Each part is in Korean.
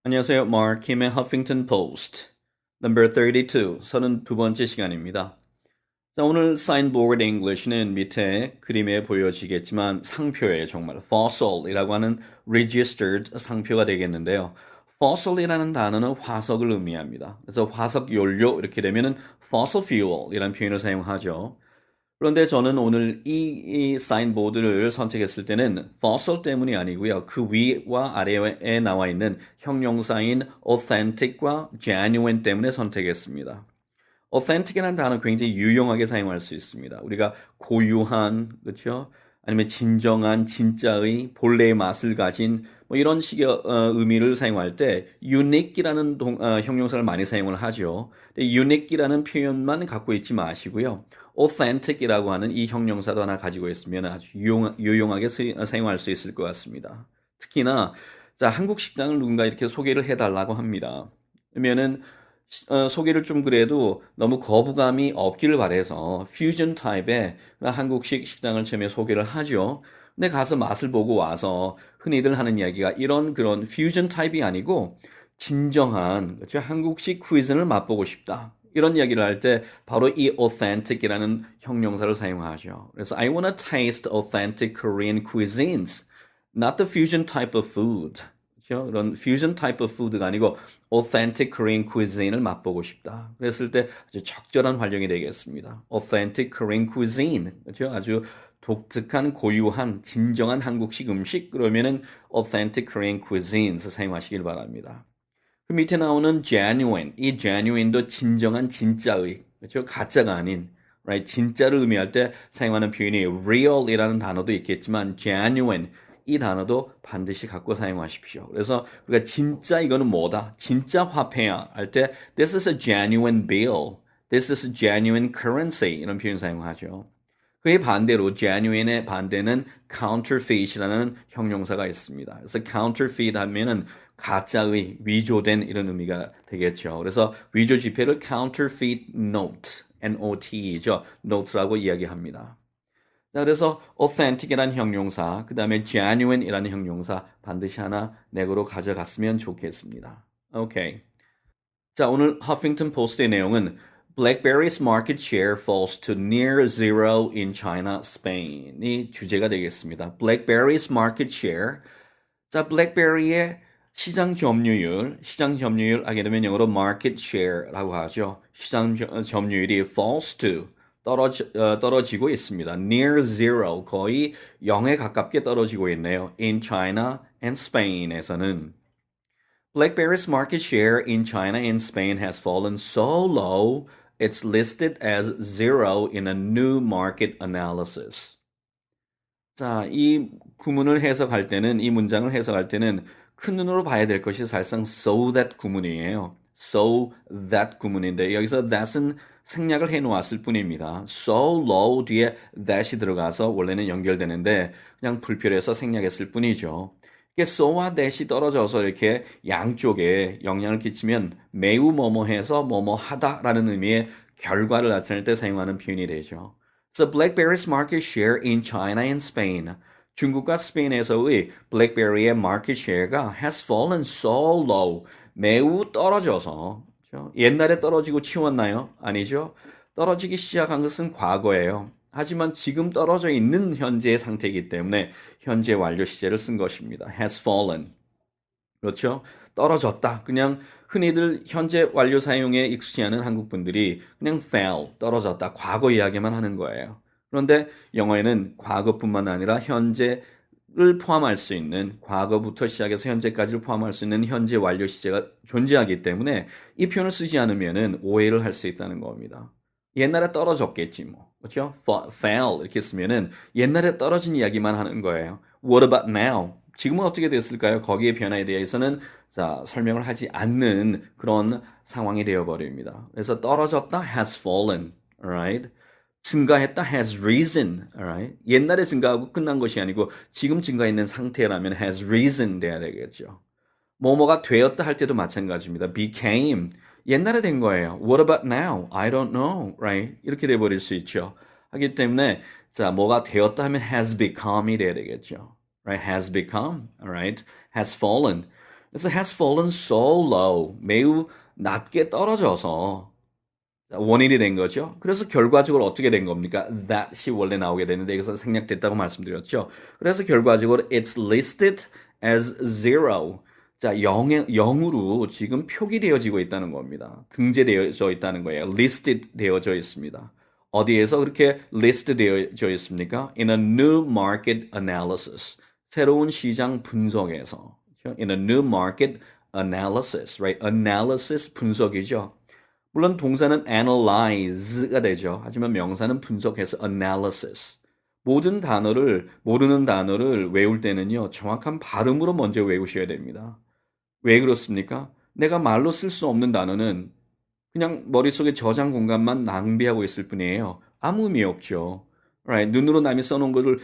안녕하세요. 마크 킴의 Huffington Post number 32, 32번째 시간입니다. 자, 오늘 사인보드 English는 밑에 그림에 보여지겠지만 상표예요. 정말 fossil이라고 하는 registered 상표가 되겠는데요. fossil이라는 단어는 화석을 의미합니다. 그래서 화석 연료 이렇게 되면은 fossil fuel이라는 표현을 사용하죠. 그런데 저는 오늘 이 사인보드를 선택했을 때는 fossil 때문이 아니고요. 그 위와 아래에 나와 있는 형용사인 authentic과 genuine 때문에 선택했습니다. authentic이라는 단어 굉장히 유용하게 사용할 수 있습니다. 우리가 고유한, 그렇죠? 아니면 진정한, 진짜의, 본래의 맛을 가진 뭐 이런 식의 의미를 사용할 때 unique이라는 형용사를 많이 사용을 하죠. unique이라는 표현만 갖고 있지 마시고요. authentic이라고 하는 이 형용사도 하나 가지고 있으면 아주 유용하게 사용할 수 있을 것 같습니다. 특히나 자, 한국 식당을 누군가 이렇게 소개를 해달라고 합니다. 그러면은 소개를 좀 그래도 너무 거부감이 없기를 바래서 퓨전 타입의 한국식 식당을 처음에 소개를 하죠. 근데 가서 맛을 보고 와서 흔히들 하는 이야기가 이런 그런 퓨전 타입이 아니고 진정한 그렇죠? 한국식 퀴즈를 맛보고 싶다. 이런 이야기를 할 때 바로 이 authentic이라는 형용사를 사용하죠. 그래서 I want to taste authentic Korean cuisines, not the fusion type of food. 그렇죠? 그런 fusion type of food가 아니고 authentic Korean cuisine을 맛보고 싶다. 그랬을 때 아주 적절한 활용이 되겠습니다. authentic Korean cuisine. 그렇죠? 아주 독특한 고유한 진정한 한국식 음식 그러면은 authentic Korean cuisines 사용하시길 바랍니다. 그 밑에 나오는 genuine, 이 genuine도 진정한 진짜의, 그렇죠? 가짜가 아닌, right? 진짜를 의미할 때 사용하는 표현이 real이라는 단어도 있겠지만 genuine 이 단어도 반드시 갖고 사용하십시오. 그래서 우리가 진짜 이거는 뭐다? 진짜 화폐야 할 때 this is a genuine bill, this is a genuine currency 이런 표현 사용하죠. 그의 반대로 genuine의 반대는 counterfeit이라는 형용사가 있습니다. 그래서 counterfeit 하면은 가짜의 위조된 이런 의미가 되겠죠. 그래서 위조 지폐를 counterfeit note, N-O-T죠. note라고 이야기합니다. 자, 그래서 authentic이라는 형용사, 그 다음에 genuine이라는 형용사 반드시 하나 내고로 가져갔으면 좋겠습니다. 오케이. 자, 오늘 Huffington Post의 내용은 BlackBerry's market share falls to near zero in China, Spain이 주제가 되겠습니다. BlackBerry's market share. 자, BlackBerry의 시장 점유율 하게 되면 영어로 market share라고 하죠. 시장 점유율이 falls to 떨어지고 있습니다. near zero 거의 0에 가깝게 떨어지고 있네요. in China and Spain에서는 BlackBerry's market share in China and Spain has fallen so low, it's listed as zero in a new market analysis. 자, 이 구문을 해석할 때는, 이 문장을 해석할 때는 큰 눈으로 봐야 될 것이 사실상 so that 구문이에요. so that 구문인데 여기서 that은 생략을 해 놓았을 뿐입니다. so low 뒤에 that이 들어가서 원래는 연결되는데 그냥 불필요해서 생략했을 뿐이죠. 이게 so와 that이 떨어져서 이렇게 양쪽에 영향을 끼치면 매우 뭐뭐해서 뭐뭐하다라는 의미의 결과를 나타낼 때 사용하는 표현이 되죠. So BlackBerry's market share in China and Spain. 중국과 스페인에서의 BlackBerry의 market share가 has fallen so low. 매우 떨어져서 그렇죠? 옛날에 떨어지고 치웠나요? 아니죠. 떨어지기 시작한 것은 과거예요. 하지만 지금 떨어져 있는 현재의 상태이기 때문에 현재 완료 시제를 쓴 것입니다. has fallen. 그렇죠? 떨어졌다. 그냥 흔히들 현재 완료 사용에 익숙지 않은 한국 분들이 그냥 fell, 떨어졌다. 과거 이야기만 하는 거예요. 그런데 영어에는 과거뿐만 아니라 현재를 포함할 수 있는 과거부터 시작해서 현재까지를 포함할 수 있는 현재 완료 시제가 존재하기 때문에 이 표현을 쓰지 않으면은 오해를 할 수 있다는 겁니다. 옛날에 떨어졌겠지 뭐. 그렇죠? fell 이렇게 쓰면은 옛날에 떨어진 이야기만 하는 거예요. What about now? 지금은 어떻게 됐을까요? 거기에 변화에 대해서는 자, 설명을 하지 않는 그런 상황이 되어 버립니다. 그래서 떨어졌다 has fallen, alright? 증가했다 has risen, alright? 옛날에 증가하고 끝난 것이 아니고 지금 증가했는 상태라면 has risen 돼야 되겠죠. 뭐뭐가 되었다 할 때도 마찬가지입니다. became 옛날에 된 거예요. What about now? I don't know, right? 이렇게 돼 버릴 수 있죠. 하기 때문에 자, 뭐가 되었다 하면 has become이 돼야 되겠죠. Right? has become, alright? has fallen. 그래서 has fallen so low, 매우 낮게 떨어져서 원인이 된 거죠. 그래서 결과적으로 어떻게 된 겁니까? That이 원래 나오게 되는데 여기서 생략됐다고 말씀드렸죠. 그래서 결과적으로 it's listed as zero. 자, 0으로 지금 표기되어지고 있다는 겁니다. 등재되어져 있다는 거예요. listed 되어져 있습니다. 어디에서 그렇게 list 되어져 있습니까? In a new market analysis. 새로운 시장 분석에서. In a new market analysis, right? analysis 분석이죠. 물론 동사는 analyze가 되죠. 하지만 명사는 분석해서 analysis. 모르는 단어를 외울 때는요, 정확한 발음으로 먼저 외우셔야 됩니다. 왜 그렇습니까? 내가 말로 쓸 수 없는 단어는 그냥 머릿속에 저장 공간만 낭비하고 있을 뿐이에요. 아무 의미 없죠. Right? 눈으로 남이 써놓은 것을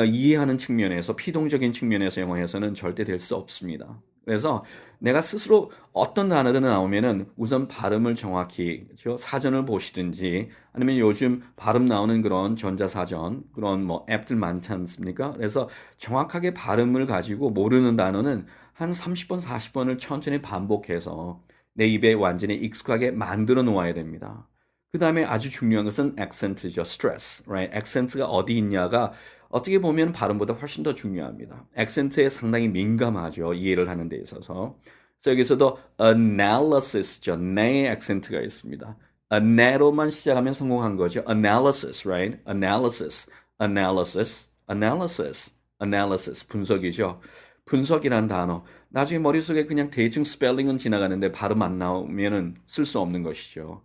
이해하는 측면에서, 피동적인 측면에서 영어에서는 절대 될 수 없습니다. 그래서 내가 스스로 어떤 단어들 나오면은 우선 발음을 정확히, 그렇죠? 사전을 보시든지 아니면 요즘 발음 나오는 그런 전자사전, 그런 뭐 앱들 많지 않습니까? 그래서 정확하게 발음을 가지고 모르는 단어는 한 30번, 40번을 천천히 반복해서 내 입에 완전히 익숙하게 만들어 놓아야 됩니다. 그 다음에 아주 중요한 것은 accent죠. stress, right? accent가 어디 있냐가 어떻게 보면 발음보다 훨씬 더 중요합니다. accent에 상당히 민감하죠. 이해를 하는 데 있어서. 그래서 여기서도 analysis죠. 네의 accent가 있습니다. 네로만 시작하면 성공한 거죠. analysis, right? analysis, analysis, analysis, analysis. 분석이죠. 분석이란 단어. 나중에 머릿속에 그냥 대충 스펠링은 지나가는데 발음 안 나오면은 쓸 수 없는 것이죠.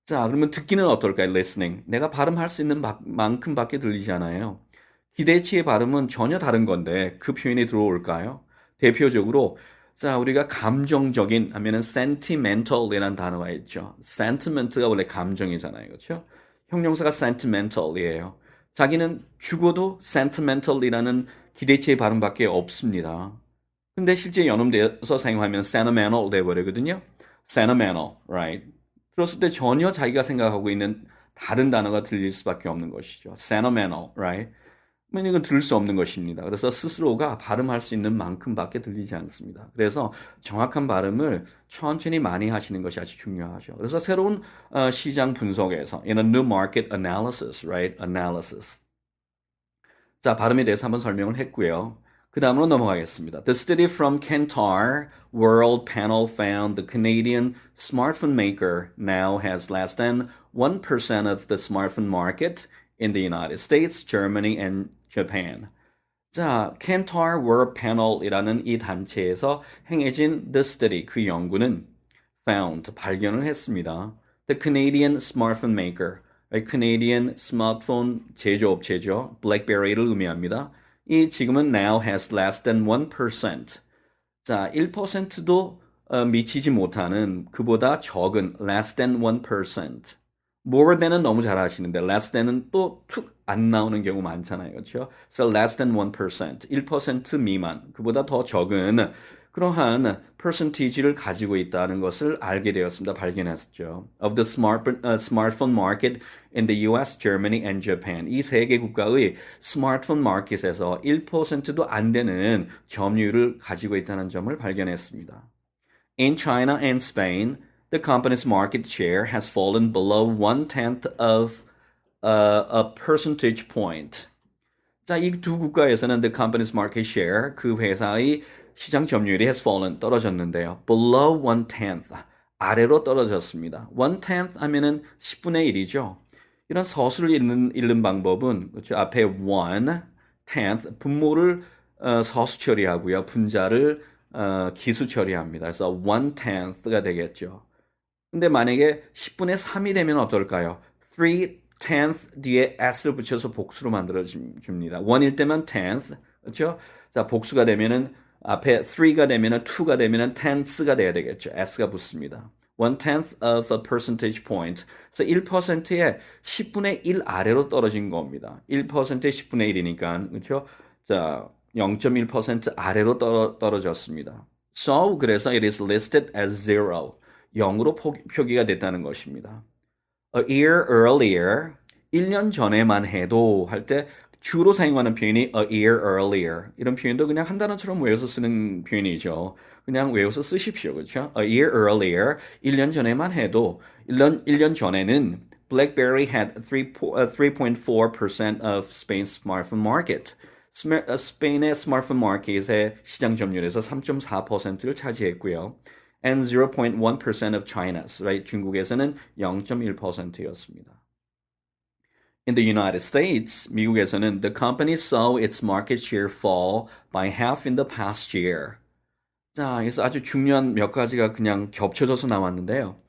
자, 그러면 듣기는 어떨까요? listening. 내가 발음할 수 있는 만큼밖에 들리지 않아요. 기대치의 발음은 전혀 다른 건데 그 표현이 들어올까요? 대표적으로 자, 우리가 감정적인 하면은 sentimental이라는 단어가 있죠. sentiment가 원래 감정이잖아요. 그렇죠? 형용사가 sentimental이에요. 자기는 죽어도 sentimental이라는 기대치의 발음밖에 없습니다. 근데 실제 연음돼서 사용하면 sentimental 돼버리거든요. sentimental, right? 들었을 때 전혀 자기가 생각하고 있는 다른 단어가 들릴 수밖에 없는 것이죠. sentimental, right? 이건 들을 수 없는 것입니다. 그래서 스스로가 발음할 수 있는 만큼밖에 들리지 않습니다. 그래서 정확한 발음을 천천히 많이 하시는 것이 아주 중요하죠. 그래서 새로운 시장 분석에서 in a new market analysis, right? analysis. 자, 발음에 대해서 한번 설명을 했고요. 그 다음으로 넘어가겠습니다. The study from Kantar World Panel found the Canadian smartphone maker now has less than 1% of the smartphone market in the United States, Germany, and Japan. 자, Kantar World Panel이라는 이 단체에서 행해진 The Study, 그 연구는 found, 발견을 했습니다. The Canadian smartphone maker, Canadian 스마트폰 제조업체죠. BlackBerry를 의미합니다. 이 지금은 now has less than 1%. 자, 1%도 미치지 못하는 그보다 적은 less than 1%. more than은 너무 잘 아시는데 less than은 또 툭 안 나오는 경우 많잖아요. 그렇죠? So less than 1%, 1% 미만, 그보다 더 적은 그러한 percentage를 가지고 있다는 것을 알게 되었습니다. 발견했죠. Of the smartphone market in the US, Germany, and Japan. 이 세 개 국가의 스마트폰 마켓에서 1%도 안 되는 점유율을 가지고 있다는 점을 발견했습니다. In China and Spain, the company's market share has fallen below 1/10 of a percentage point. 자, 이 두 국가에서는 the company's market share, 그 회사의 시장 점유율이 has fallen, 떨어졌는데요. below 1/10, 아래로 떨어졌습니다. 1/10 하면은 10분의 1이죠. 이런 서술을 읽는 방법은 그렇죠? 앞에 1/10, 분모를 서수 처리하고요. 분자를 기수 처리합니다. 그래서 1/10가 되겠죠. 근데 만약에 10분의 3이 되면 어떨까요? 3/10 뒤에 s를 붙여서 복수로 만들어 줍니다. 1일 때면 10th, 그렇죠? 자, 복수가 되면은 앞에 3가 되면은 2가 되면은 tenths가 돼야 되겠죠. s가 붙습니다. 1/10 of a percentage point. 그래서 1%의 10분의 1 아래로 떨어진 겁니다. 1%의 10분의 1이니까, 그렇죠? 자, 0.1% 아래로 떨어졌습니다. So, 그래서 it is listed as zero. 0으로 표기가 됐다는 것입니다. A year earlier, 1년 전에만 해도 할 때 주로 사용하는 표현이 a year earlier. 이런 표현도 그냥 한 단어처럼 외워서 쓰는 표현이죠. 그냥 외워서 쓰십시오. 그렇죠? A year earlier, 1년 전에만 해도 1년 전에는 BlackBerry had 3.4% of Spain's smartphone market. 스페인의 스마트폰 마켓의 시장 점유율에서 3.4%를 차지했고요. And 0.1% of China's, right? 중국에서는 0.1%였습니다. In the United States, 미국에서는 the company saw its market share fall by half in the past year. 자, 그래서 아주 중요한 몇 가지가 그냥 겹쳐져서 나왔는데요.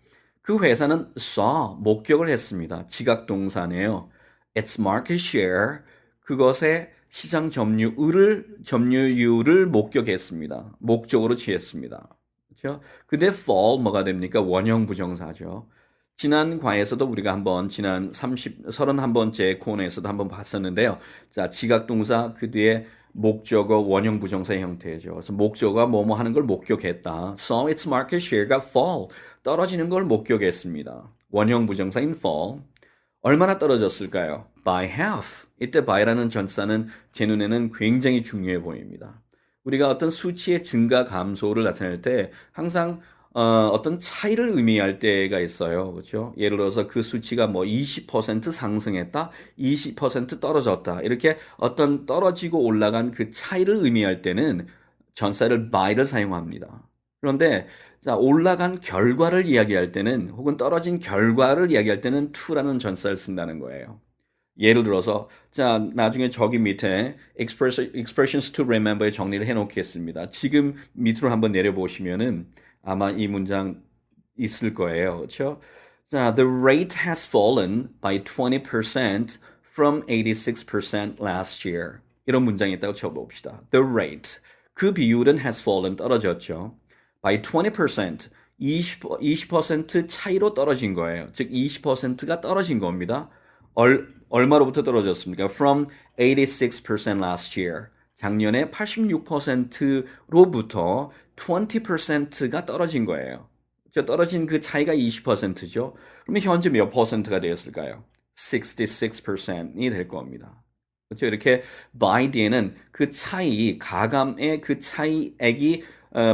그 회사는 saw, 목격을 했습니다. 지각 동사네요. Its market share, 그것의 시장 점유율을 목격했습니다. 목적으로 취했습니다. 그렇죠? 근데 fall 뭐가 됩니까? 원형 부정사죠. 지난 과에서도 우리가 한번 지난 31번째 코너에서도 한번 봤었는데요. 자, 지각동사 그 뒤에 목적어 원형 부정사의 형태죠. 그래서 목적어가 뭐뭐 하는 걸 목격했다. Saw its market share가 fall. 떨어지는 걸 목격했습니다. 원형 부정사인 fall. 얼마나 떨어졌을까요? By half. 이때 by라는 전사는 제 눈에는 굉장히 중요해 보입니다. 우리가 어떤 수치의 증가 감소를 나타낼 때 항상 어떤 차이를 의미할 때가 있어요. 그렇죠? 예를 들어서 그 수치가 뭐 20% 상승했다, 20% 떨어졌다. 이렇게 어떤 떨어지고 올라간 그 차이를 의미할 때는 전사를 by를 사용합니다. 그런데 자, 올라간 결과를 이야기할 때는 혹은 떨어진 결과를 이야기할 때는 to라는 전사를 쓴다는 거예요. 예를 들어서 자, 나중에 저기 밑에 expressions to remember에 정리를 해 놓겠습니다. 지금 밑으로 한번 내려보시면은 아마 이 문장 있을 거예요. 그렇죠? 자, the rate has fallen by 20% from 86% last year. 이런 문장이 있다고 쳐봅시다. The rate. 그 비율은 has fallen, 떨어졌죠. By 20%, 20% 차이로 떨어진 거예요. 즉 20%가 떨어진 겁니다. 얼마로부터 떨어졌습니까? From 86% last year. 작년에 86%로부터 20%가 떨어진 거예요. 떨어진 그 차이가 20%죠. 그러면 현재 몇 퍼센트가 되었을까요? 66%이 될 겁니다. 그렇죠? 이렇게 by 뒤에는 그 차이, 가감의 그 차이액이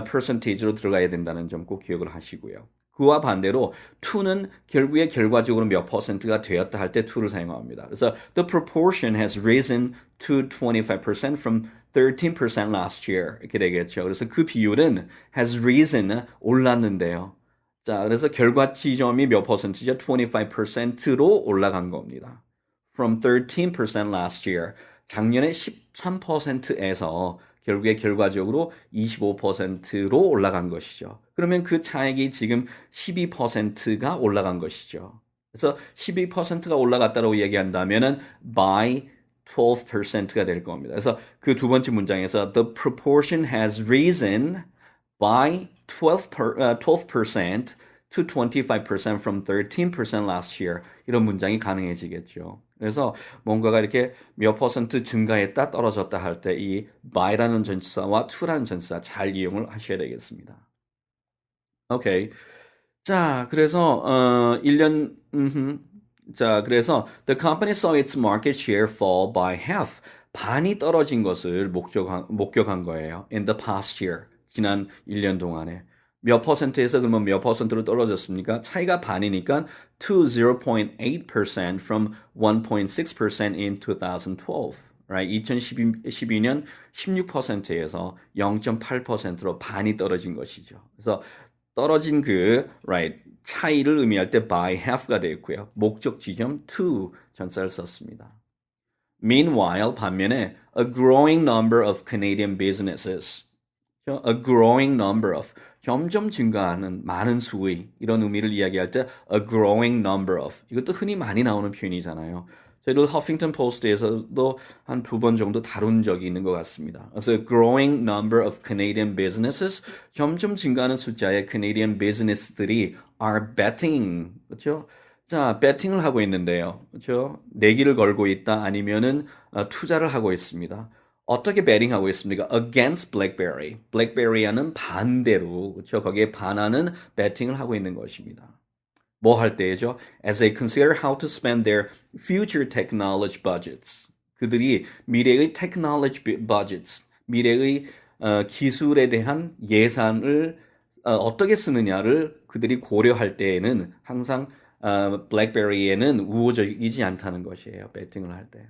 percentage로 들어가야 된다는 점 꼭 기억을 하시고요. 그와 반대로 to는 결국에 결과적으로 몇 퍼센트가 되었다 할 때 to를 사용합니다. 그래서 the proportion has risen to 25% from 13% last year 이렇게 되겠죠. 그래서 그 비율은 has risen 올랐는데요. 자, 그래서 결과 지점이 몇 퍼센트죠? 25%로 올라간 겁니다. From 13% last year 작년에 13%에서 결국에 결과적으로 25%로 올라간 것이죠. 그러면 그 차액이 지금 12%가 올라간 것이죠. 그래서 12%가 올라갔다고 얘기한다면은 by 12%가 될 겁니다. 그래서 그 두 번째 문장에서 the proportion has risen by 12% to 25% from 13% last year. 이런 문장이 가능해지겠죠. 그래서 뭔가가 이렇게 몇 퍼센트 증가했다 떨어졌다 할 때 이 by라는 전치사와 to라는 전치사 잘 이용을 하셔야 되겠습니다. 오케이. 자, 그래서 1년 자, 그래서 the company saw its market share fall by half. 반이 떨어진 것을 목격한 거예요. In the past year. 지난 1년 동안에. 몇 퍼센트에서 그러면 몇 퍼센트로 떨어졌습니까? 차이가 반이니까 to 0.8% from 1.6% in 2012. Right? 2012년 16%에서 0.8%로 반이 떨어진 것이죠. 그래서 떨어진 그 right 차이를 의미할 때 by half가 되었고요. 목적 지점 to 전사를 썼습니다. Meanwhile, 반면에 a growing number of Canadian businesses, a growing number of 점점 증가하는 많은 수의 이런 의미를 이야기할 때 a growing number of 이것도 흔히 많이 나오는 표현이잖아요. 저희들 허핑턴 포스트에서도 한 2번 정도 다룬 적이 있는 것 같습니다. 그래서 growing number of Canadian businesses 점점 증가하는 숫자의 Canadian business들이 are betting 그렇죠? 자, 배팅을 하고 있는데요. 그렇죠? 내기를 걸고 있다 아니면은 투자를 하고 있습니다. 어떻게 베팅하고 있습니까? Against BlackBerry. BlackBerry와는 반대로 그렇죠? 거기에 반하는 배팅을 하고 있는 것입니다. 뭐 할 때죠? As they consider how to spend their future technology budgets. 그들이 미래의 technology budgets, 미래의 기술에 대한 예산을 어떻게 쓰느냐를 그들이 고려할 때에는 항상 블랙베리에는 우호적이지 않다는 것이에요. 배팅을 할 때.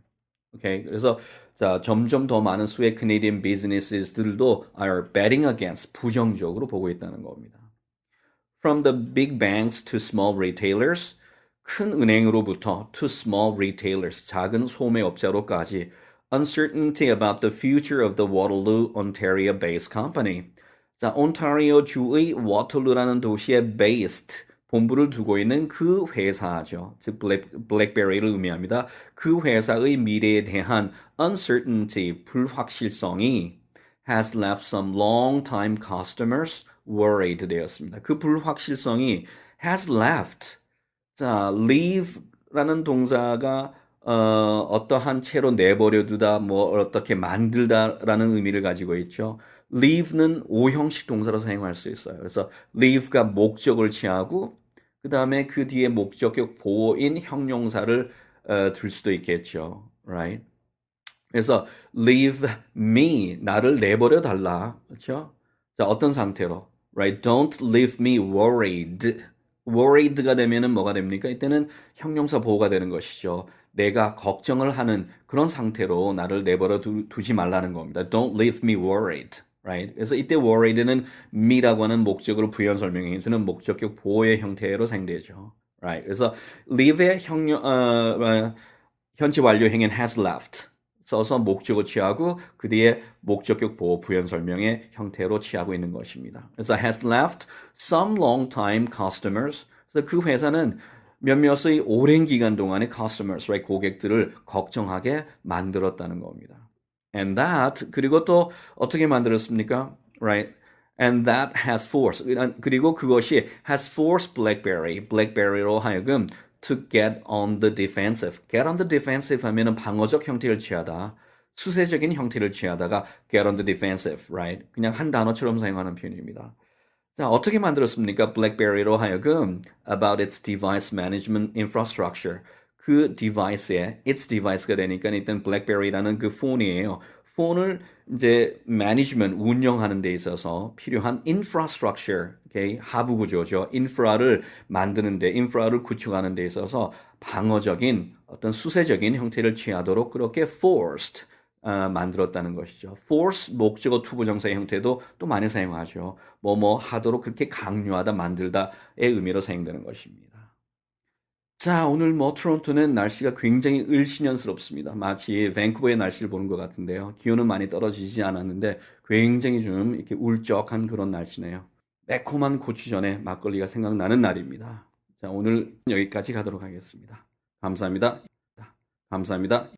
오케이. 그래서 자, 점점 더 많은 수의 Canadian business들도 are betting against 부정적으로 보고 있다는 겁니다. From the big banks to small retailers, 큰 은행으로부터 to small retailers, 작은 소매업자로까지 uncertainty about the future of the Waterloo, Ontario-based company. 자, 온타리오 주의 워털루라는 도시에 based, 본부를 두고 있는 그 회사죠. 즉 블랙베리를 의미합니다. 그 회사의 미래에 대한 uncertainty, 불확실성이 has left some long-time customers worried 되었습니다. 그 불확실성이 has left. 자, leave라는 동사가 어떠한 채로 내버려 두다, 뭐 어떻게 만들다라는 의미를 가지고 있죠. leave는 오형식 동사로 사용할 수 있어요. 그래서 leave가 목적을 취하고 그 다음에 그 뒤에 목적격 보호인 형용사를 들 수도 있겠죠. Right? 그래서 leave me, 나를 내버려 달라. 그렇죠? 자, 어떤 상태로? Right? Don't leave me worried. worried가 되면은 뭐가 됩니까? 이때는 형용사 보호가 되는 것이죠. 내가 걱정을 하는 그런 상태로 나를 내버려 두지 말라는 겁니다. Don't leave me worried. Right? 그래서 이때 worried는 me라고 하는 목적으로 부연 설명해 주는 목적격 보호의 형태로 사용되죠. Right? 그래서 leave의 현재 완료형인 has left. 써서 목적을 취하고 그 뒤에 목적격 보호 부연 설명의 형태로 취하고 있는 것입니다. 그래서 has left some long-time customers. 그래서 그 회사는 몇몇의 오랜 기간 동안의 customers, right? 고객들을 걱정하게 만들었다는 겁니다. And that 그리고 또 어떻게 만들었습니까? Right? And that has forced. 그리고 그것이 has forced BlackBerry로 하여금 to get on the defensive. get on the defensive 하면은 방어적 형태를 취하다. 수세적인 형태를 취하다가 get on the defensive, right? 그냥 한 단어처럼 사용하는 표현입니다. 자, 어떻게 만들었습니까? 블랙베리로 하여금 about its device management infrastructure. 그 디바이스에 its device가 되니까 일단 블랙베리라는 그 폰이에요. 폰을 이제 management 운영하는 데 있어서 필요한 infrastructure, okay? 하부 구조죠. 인프라를 만드는데, 인프라를 구축하는 데 있어서 방어적인 어떤 수세적인 형태를 취하도록 그렇게 forced 만들었다는 것이죠. force 목적어 투부정사의 형태도 또 많이 사용하죠. 뭐뭐 하도록 그렇게 강요하다, 만들다의 의미로 사용되는 것입니다. 자, 오늘 뭐 토론토는 날씨가 굉장히 을씨년스럽습니다. 마치 밴쿠버의 날씨를 보는 것 같은데요. 기온은 많이 떨어지지 않았는데 굉장히 좀 이렇게 울적한 그런 날씨네요. 매콤한 고추전에 막걸리가 생각나는 날입니다. 자, 오늘 여기까지 가도록 하겠습니다. 감사합니다. 감사합니다.